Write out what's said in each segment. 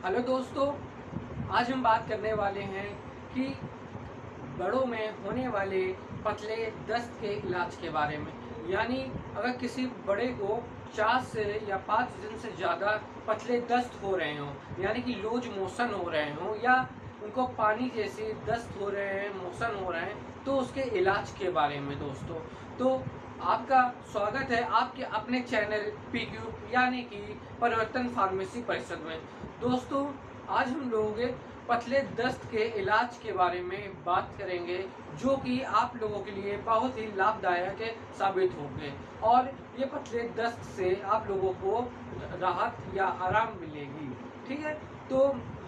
Hello दोस्तों, आज हम बात करने वाले हैं कि बड़ों में होने वाले पतले दस्त के इलाज के बारे में। यानी अगर किसी बड़े को 4 से या 5 दिन से ज़्यादा पतले दस्त हो रहे हों, यानी कि लूज मोशन हो रहे हों या उनको पानी जैसे दस्त हो रहे हैं, मोशन हो रहे हैं, तो उसके इलाज के बारे में दोस्तों। तो आपका स्वागत है आपके अपने चैनल पीक्यू यानी कि परिवर्तन फार्मेसी परिषद में। दोस्तों, आज हम लोग पतले दस्त के इलाज के बारे में बात करेंगे, जो कि आप लोगों के लिए बहुत ही लाभदायक साबित होंगे और ये पतले दस्त से आप लोगों को राहत या आराम मिलेगी। ठीक है, तो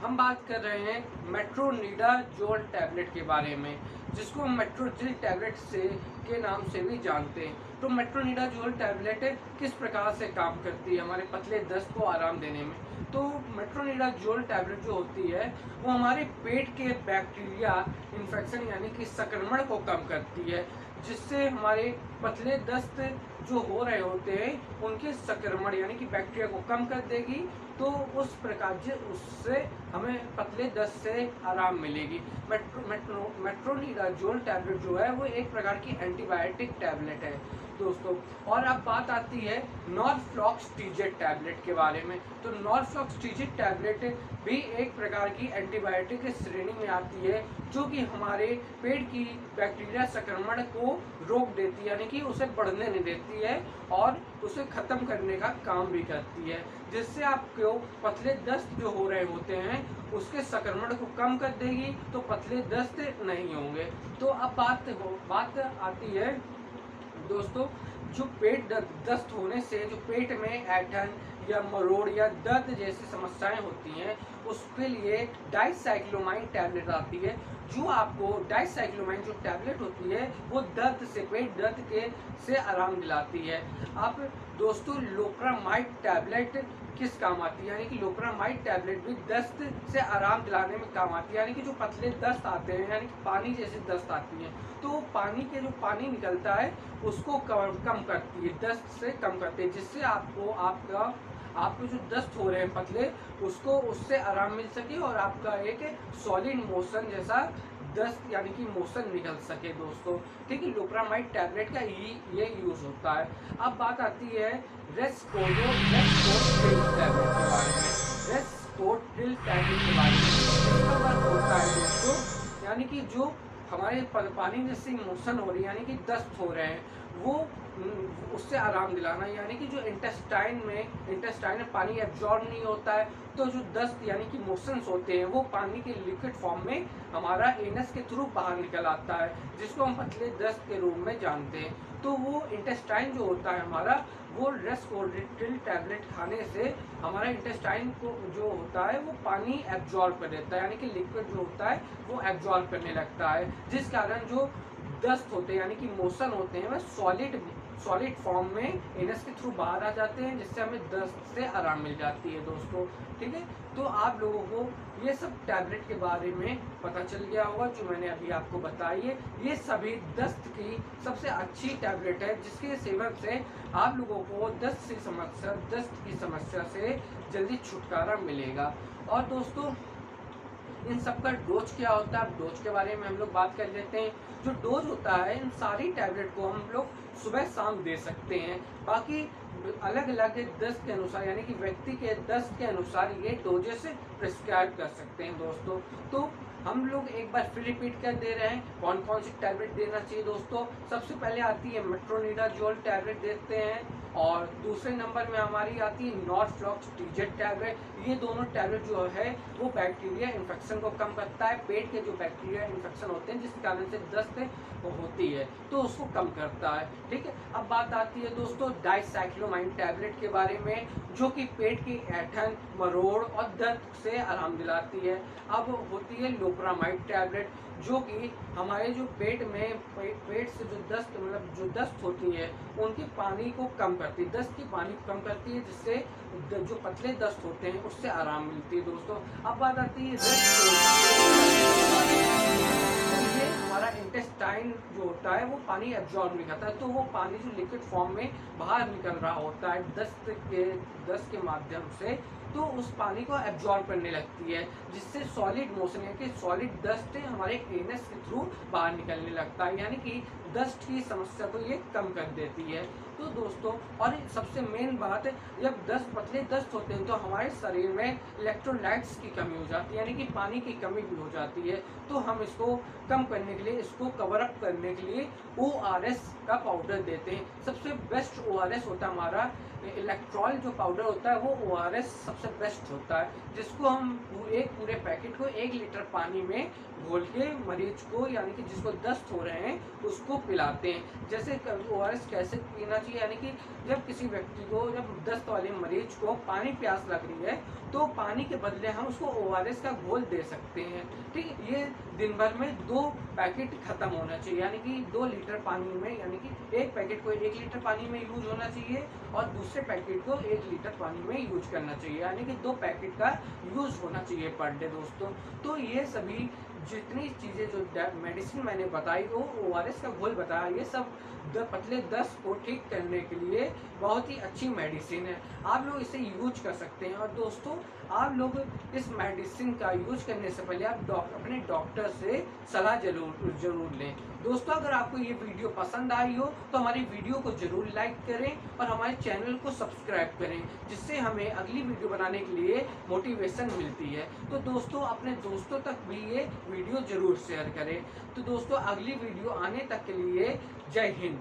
हम बात कर रहे हैं मेट्रोनिडाजोल टैबलेट के बारे में, जिसको हम मेट्रोजिल टैबलेट से के नाम से भी जानते हैं। तो मेट्रोनिडाजोल टैबलेट किस प्रकार से काम करती है हमारे पतले दस्त को आराम देने में। तो मेट्रोनिडाजोल टैबलेट जो होती है वो हमारे पेट के बैक्टीरिया इन्फेक्शन यानी कि संक्रमण को कम करती है, जिससे हमारे पतले दस्त जो हो रहे होते हैं उनके संक्रमण यानी कि बैक्टीरिया को कम कर देगी। तो उस प्रकार से उससे हमें पतले दस्त से आराम मिलेगी। मेट्रोनिडाजोल टैबलेट जो है वो एक प्रकार की एंटीबायोटिक टैबलेट है दोस्तों। और अब बात आती है नॉर्फ्लॉक्सटिजेट टैबलेट के बारे में। तो नॉर्फ्लॉक्सटिजेट टैबलेट भी एक प्रकार की एंटीबायोटिक श्रेणी में आती है, जो कि हमारे पेट की बैक्टीरिया संक्रमण को रोक देती है, यानी कि उसे बढ़ने नहीं देती है और उसे ख़त्म करने का काम भी करती है, जिससे आपको पतले दस्त जो हो रहे होते हैं उसके संक्रमण को कम कर देगी, तो पतले दस्त नहीं होंगे। तो अब बात आती है दोस्तों, जो पेट दस्त होने से जो पेट में ऐंठन या मरोड़ या दर्द जैसी समस्याएं होती हैं, उसके लिए डाइसाइक्लोमाइन टैबलेट आती है। जो आपको डाइसाइक्लोमाइन जो टैबलेट होती है वो दर्द से पेट दर्द के से आराम दिलाती है। अब दोस्तों, लोप्रामाइड टैबलेट किस काम आती है, यानी कि लोप्रामाइड टैबलेट भी दस्त से आराम दिलाने में काम आती है। यानी कि जो पतले दस्त आते हैं, यानी कि पानी जैसी दस्त आती है, तो पानी के जो पानी निकलता है उसको कम करती है, दस्त से कम करती है, जिससे आपको जो दस्त हो रहे हैं पतले, उसको उससे आराम मिल सके और आपका एक सॉलिड मोशन जैसा दस्त यानी कि मोशन निकल सके दोस्तों। ठीक है, लोप्रामाइड टैबलेट का ये यूज होता है। अब बात आती है रेस्कोट्रिल टैबलेट के बारे में। रेस्कोट्रिल टैबलेट के बारे में इसका वर्क होता है दोस्तों, यानी कि जो हमारे पानी जैसी मोशन हो रही है यानी कि दस्त हो रहे हैं, वो उससे आराम दिलाना, यानी कि जो इंटेस्टाइन में पानी एब्जॉर्ब नहीं होता है, तो जो दस्त यानी कि मोशंस होते हैं वो पानी के लिक्विड फॉर्म में हमारा एनस के थ्रू बाहर निकल आता है, जिसको हम पतले दस्त के रूप में जानते हैं। तो वो इंटेस्टाइन जो होता है हमारा, वो रेस्कोट्रिल टैबलेट खाने से हमारा इंटेस्टाइन को जो होता है वो पानी एब्जॉर्ब कर देता है, यानी कि लिक्विड जो होता है वो एब्जॉर्ब करने लगता है, जिस कारण जो दस्त होते हैं यानी कि मोशन होते हैं वह सॉलिड फॉर्म में एनस के थ्रू बाहर आ जाते हैं, जिससे हमें दस्त से आराम मिल जाती है दोस्तों। ठीक है, तो आप लोगों को ये सब टैबलेट के बारे में पता चल गया होगा जो मैंने अभी आपको बताई है। ये सभी दस्त की सबसे अच्छी टैबलेट है, जिसके सेवन से आप लोगों को दस्त की समस्या से जल्दी छुटकारा मिलेगा। और दोस्तों, इन सब का डोज क्या होता है, डोज के बारे में हम लोग बात कर लेते हैं। जो डोज होता है इन सारी टैबलेट को हम लोग सुबह शाम दे सकते हैं। बाकी अलग अलग दस्त के अनुसार यानी कि व्यक्ति के दस्त के अनुसार ये डोजेस प्रिस्क्राइब कर सकते हैं दोस्तों। तो हम लोग एक बार फिर रिपीट कर दे रहे हैं कौन कौन सी टैबलेट देना चाहिए दोस्तों। सबसे पहले आती है मेट्रोनिडाजोल टैबलेट देते हैं, और दूसरे नंबर में हमारी आती है नॉर्फ्लॉक्सटिजेट टैबलेट। ये दोनों टैबलेट जो है वो बैक्टीरिया इन्फेक्शन को कम करता है, पेट के जो बैक्टीरिया इन्फेक्शन होते हैं जिस कारण से दस्त होती है तो उसको कम करता है। ठीक है, अब बात आती है दोस्तों डाइसाइक्लोमाइन टैबलेट के बारे में, जो कि पेट की ऐंठन, मरोड़ और दर्द से आराम दिलाती है। अब होती है लोप्रामाइड टैबलेट, जो कि हमारे जो पेट से जो दस्त होती है उनके पानी को कम करती है, दस्त की पानी को कम करती है, जिससे जो पतले दस्त होते हैं उससे आराम मिलती है दोस्तों। अब बात आती है ये हमारा इंटेस्टाइन जो होता है वो पानी एब्जॉर्ब नहीं करता है, तो वो पानी जो लिक्विड फॉर्म में बाहर निकल रहा होता है दस्त के माध्यम से, तो उस पानी को एब्जॉर्ब करने लगती है, जिससे सॉलिड मोशन यानी कि सॉलिड डस्ट हमारे एनस के थ्रू बाहर निकलने लगता है, यानी कि डस्ट की समस्या को ये कम कर देती है। तो दोस्तों, और सबसे मेन बात है, जब पतले दस्त होते हैं तो हमारे शरीर में इलेक्ट्रोलाइट्स की कमी हो जाती है, यानी कि पानी की कमी भी हो जाती है। तो हम इसको कम करने के लिए, इसको कवर अप करने के लिए ORS का पाउडर देते हैं। सबसे बेस्ट ORS होता है हमारा इलेक्ट्रॉल जो पाउडर होता है, वो ORS सबसे बेस्ट होता है, जिसको हम पूरे पैकेट को 1 लीटर पानी में घोल के मरीज को, यानी कि जिसको दस्त हो रहे हैं, उसको पिलाते हैं। जैसे ORS कैसे पीना चाहिए, यानी कि जब किसी व्यक्ति को, जब दस्त वाले मरीज को पानी प्यास लग रही है, तो पानी के बदले हम उसको ORS का घोल दे सकते हैं। ठीक है, ये दिन भर में 2 पैकेट खत्म होना चाहिए, यानी कि 2 लीटर पानी में, यानी कि एक पैकेट को 1 लीटर पानी में यूज होना चाहिए और दूसरे पैकेट को 1 लीटर पानी में यूज करना चाहिए, यानी कि 2 पैकेट का यूज होना चाहिए पर डे दोस्तों। तो ये सभी जितनी चीज़ें जो मेडिसिन मैंने बताई, वो ORS का घोल बताया, ये सब पतले दस्त को ठीक करने के लिए बहुत ही अच्छी मेडिसिन है। आप लोग इसे यूज कर सकते हैं। और दोस्तों, आप लोग इस मेडिसिन का यूज करने से पहले आप अपने डॉक्टर से सलाह जरूर लें। दोस्तों, अगर आपको ये वीडियो पसंद आई हो तो हमारी वीडियो को जरूर लाइक करें और हमारे चैनल को सब्सक्राइब करें, जिससे हमें अगली वीडियो बनाने के लिए मोटिवेशन मिलती है। तो दोस्तों, अपने दोस्तों तक भी ये वीडियो जरूर शेयर करें। तो दोस्तों, अगली वीडियो आने तक के लिए जय हिंद।